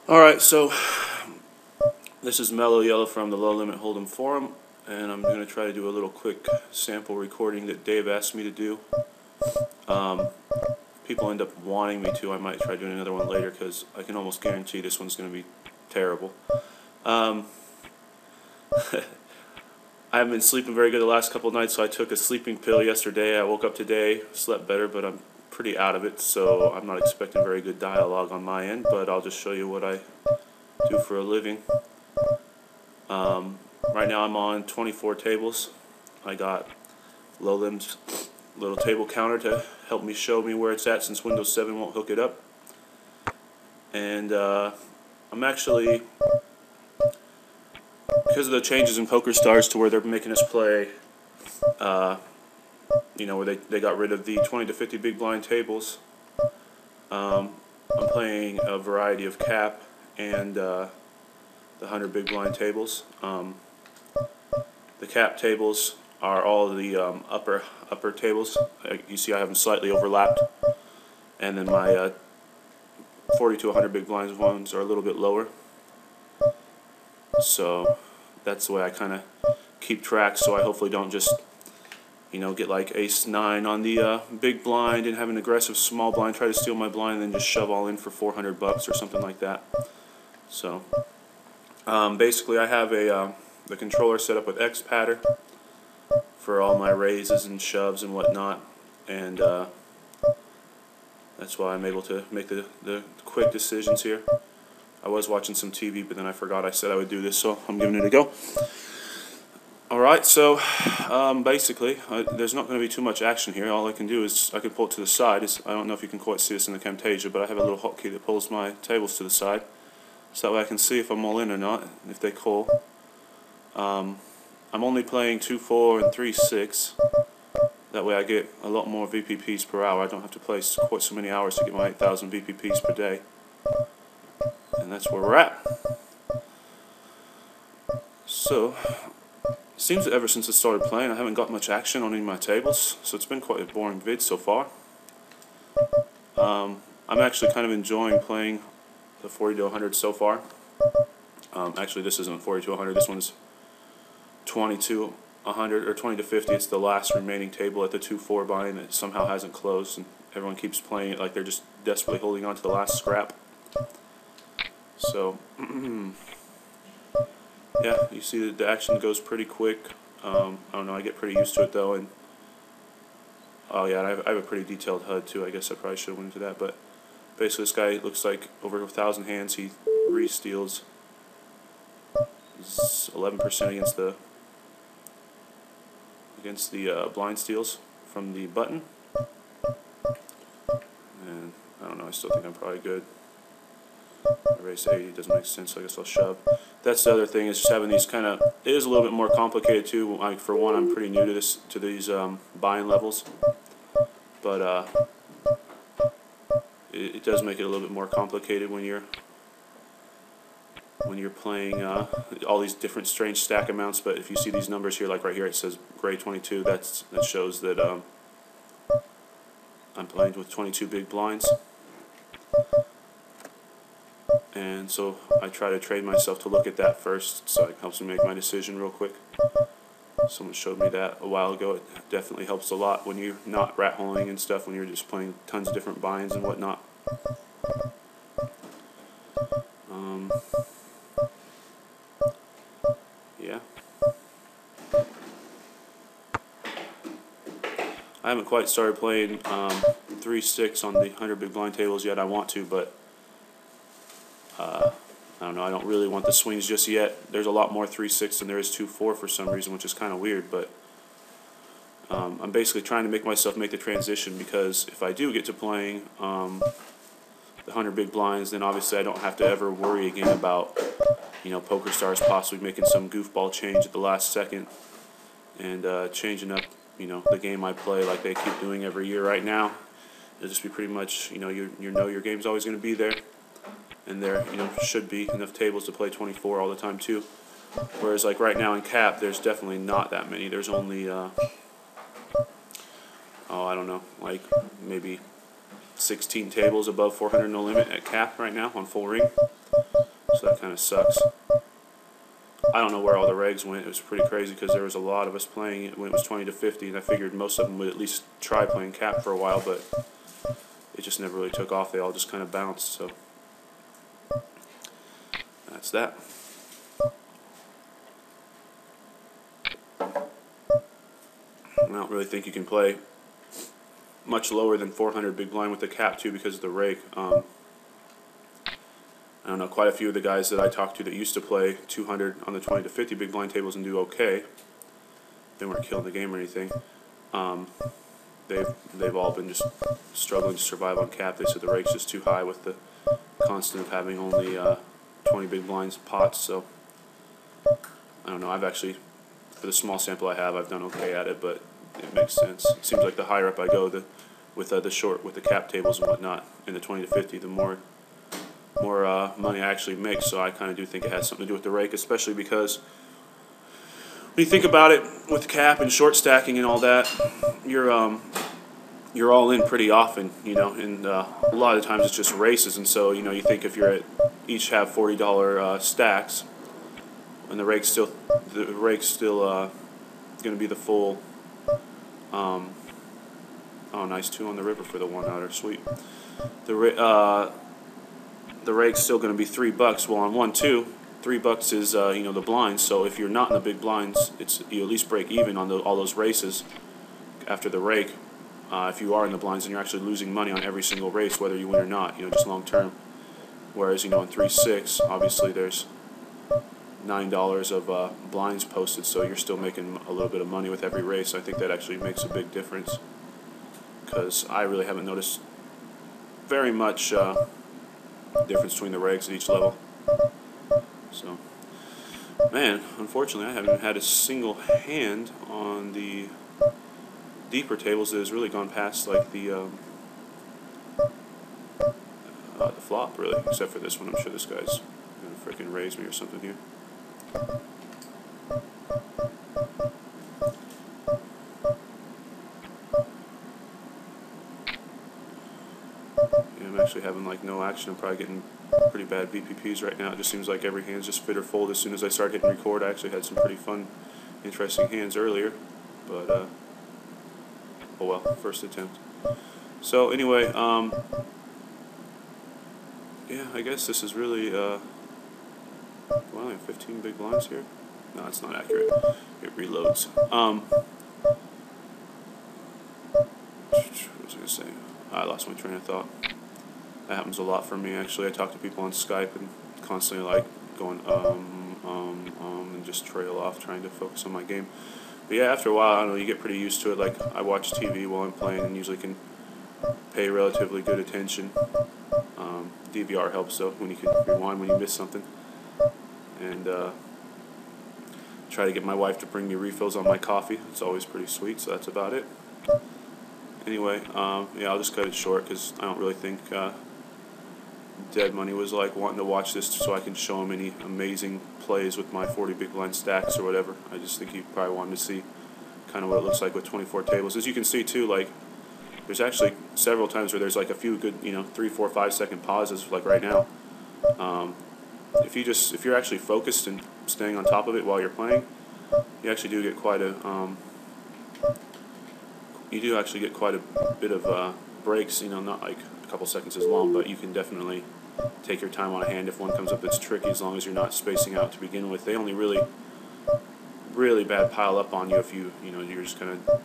Alright, so this is Melow1 from the Low Limit Hold'em Forum, and I'm going to try to do a little quick sample recording that Dave asked me to do. People end up wanting me to. I might try doing another one later because I can almost guarantee this one's going to be terrible. I haven't been sleeping very good the last couple of nights, so I took a sleeping pill yesterday. I woke up today, slept better, but I'm pretty out of it, so I'm not expecting very good dialogue on my end, but I'll just show you what I do for a living. Right now I'm on 24 tables. I got Low-Lim's little table counter to help me show me where it's at since Windows 7 won't hook it up. And I'm actually, because of the changes in PokerStars to where they're making us play, you know, where they got rid of the 20 to 50 big blind tables, I'm playing a variety of cap and the 100 big blind tables. The cap tables are all the upper tables. You see I have them slightly overlapped, and then my 40 to 100 big blinds ones are a little bit lower. So that's the way I kind of keep track, so I hopefully don't just, you know, get like ace-9 on the big blind and have an aggressive small blind try to steal my blind and then just shove all in for $400 or something like that. So basically I have the controller set up with X-Patter for all my raises and shoves and whatnot, and that's why I'm able to make the quick decisions here. I was watching some TV, but then I forgot I said I would do this, so I'm giving it a go. Alright, so basically there's not going to be too much action here. All I can do is I can pull it to the side. I don't know if you can quite see this in the Camtasia, but I have a little hotkey that pulls my tables to the side, so that way I can see if I'm all in or not, if they call. I'm only playing 2-4 and 3-6. That way I get a lot more VPPs per hour. I don't have to play quite so many hours to get my 8,000 VPPs per day. And that's where we're at. So, it seems that ever since I started playing I haven't got much action on any of my tables, so it's been quite a boring vid so far. I'm actually kind of enjoying playing the 40 to 100 so far. Actually, this isn't 40 to 100, this one's 20 to 100, or 20 to 50. It's the last remaining table at the 2-4 bind that somehow hasn't closed, and everyone keeps playing it like they're just desperately holding on to the last scrap. So, yeah, you see that the action goes pretty quick. I don't know, I get pretty used to it though, and oh yeah, I have a pretty detailed HUD too. I guess I probably should have went into that, but basically this guy looks like over 1,000 hands he re-steals 11% against the blind steals from the button, and I don't know, I still think I'm probably good. I raised 80, doesn't make sense, so I guess I'll shove. That's the other thing, is just having these kind of, it is a little bit more complicated too. For one, I'm pretty new to these buy-in levels, but it does make it a little bit more complicated when you're playing all these different strange stack amounts. But if you see these numbers here, like right here it says gray 22, that shows that I'm playing with 22 big blinds. And so I try to train myself to look at that first, so it helps me make my decision real quick. Someone showed me that a while ago. It definitely helps a lot when you're not rat holing and stuff, when you're just playing tons of different binds and whatnot. Yeah. I haven't quite started playing 3-6 on the 100 big blind tables yet. I want to, but I don't know, I don't really want the swings just yet. There's a lot more 3-6 than there is 2-4 for some reason, which is kind of weird, but I'm basically trying to make myself make the transition, because if I do get to playing the 100 big blinds, then obviously I don't have to ever worry again about, you know, PokerStars possibly making some goofball change at the last second and changing up, you know, the game I play like they keep doing every year right now. It'll just be pretty much, you know your game's always going to be there. And there, you know, should be enough tables to play 24 all the time too. Whereas like right now in cap, there's definitely not that many. There's only, oh, I don't know, like maybe 16 tables above 400 no limit at cap right now on full ring, so that kind of sucks. I don't know where all the regs went. It was pretty crazy because there was a lot of us playing it when it was 20 to 50, and I figured most of them would at least try playing cap for a while, but it just never really took off. They all just kind of bounced, so that's that. I don't really think you can play much lower than 400 big blind with the cap too because of the rake. I don't know, quite a few of the guys that I talked to that used to play 200 on the 20 to 50 big blind tables and do okay. They weren't killing the game or anything. They've all been just struggling to survive on cap. They said the rake's just too high with the constant of having only 20 big blinds pots. So I don't know. I've actually, for the small sample I have, I've done okay at it, but it makes sense. It seems like the higher up I go, with the cap tables and whatnot in the 20 to 50, the more money I actually make. So I kind of do think it has something to do with the rake, especially because when you think about it, with cap and short stacking and all that, you're all in pretty often, you know, and a lot of times it's just races. And so, you know, you think if you're at each have $40 stacks, and the rake's still going to be the full. Oh, nice 2 on the river for the 1-outer, sweet. The rake's still going to be $3. Well, on 1-2, $3 is you know, the blinds. So if you're not in the big blinds, you at least break even on all those races after the rake. If you are in the blinds, then you're actually losing money on every single race, whether you win or not. You know, just long term. Whereas, you know, in 3-6, obviously there's $9 of blinds posted, so you're still making a little bit of money with every race. I think that actually makes a big difference, because I really haven't noticed very much difference between the regs at each level. So, man, unfortunately I haven't had a single hand on the deeper tables that has really gone past like the flop, really, except for this one. I'm sure this guy's gonna frickin' raise me or something here. Yeah, I'm actually having like no action. I'm probably getting pretty bad VPPs right now. It just seems like every hand's just fit or fold as soon as I start hitting record. I actually had some pretty fun, interesting hands earlier, but oh well, first attempt. So anyway, yeah, I guess this is really well, I have 15 big blinds here. No, it's not accurate. It reloads. What was I going to say? I lost my train of thought. That happens a lot for me, actually. I talk to people on Skype and constantly like going and just trail off trying to focus on my game. But yeah, after a while, I don't know, you get pretty used to it. Like, I watch TV while I'm playing and usually can pay relatively good attention. DVR helps though, when you can rewind when you miss something. And try to get my wife to bring me refills on my coffee. It's always pretty sweet, so that's about it. Anyway, yeah, I'll just cut it short because I don't really think Dead Money was like wanting to watch this so I can show him any amazing plays with my 40 big blind stacks or whatever. I just think he probably wanted to see kind of what it looks like with 24 tables. As you can see too, like, there's actually several times where there's like a few good, you know, 3, 4, 5 second pauses, like right now. If you're actually focused and staying on top of it while you're playing, you actually do get quite a bit of breaks. You know, not like a couple seconds is long, but you can definitely take your time on a hand if one comes up that's tricky, as long as you're not spacing out to begin with. They only really bad pile up on you if you're just kind of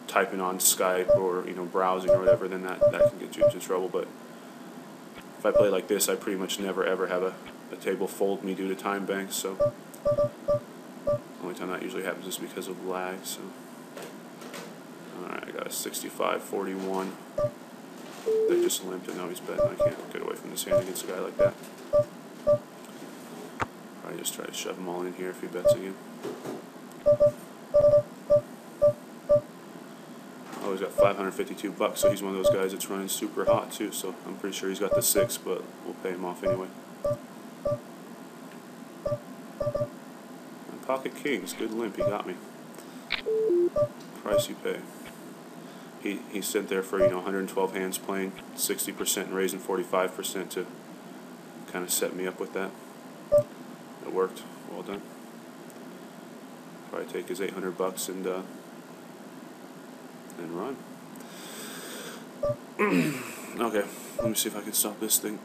typing on Skype or, you know, browsing or whatever. Then that can get you into trouble. But if I play like this, I pretty much never ever have a table fold me due to time banks. So the only time that usually happens is because of lag. So alright, I got a 65-41 that just limped, and now he's betting. I can't get away from this hand against a guy like that. Probably just try to shove him all in here if he bets again. Oh, he's got $552, so he's one of those guys that's running super hot too, so I'm pretty sure he's got the 6, but we'll pay him off anyway. And pocket kings, good limp, he got me. Price you pay. he sent there for 112 hands playing 60% and raising 45% to kind of set me up with that. It worked. Well done. Probably take his $800 and run. Okay, let me see if I can stop this thing.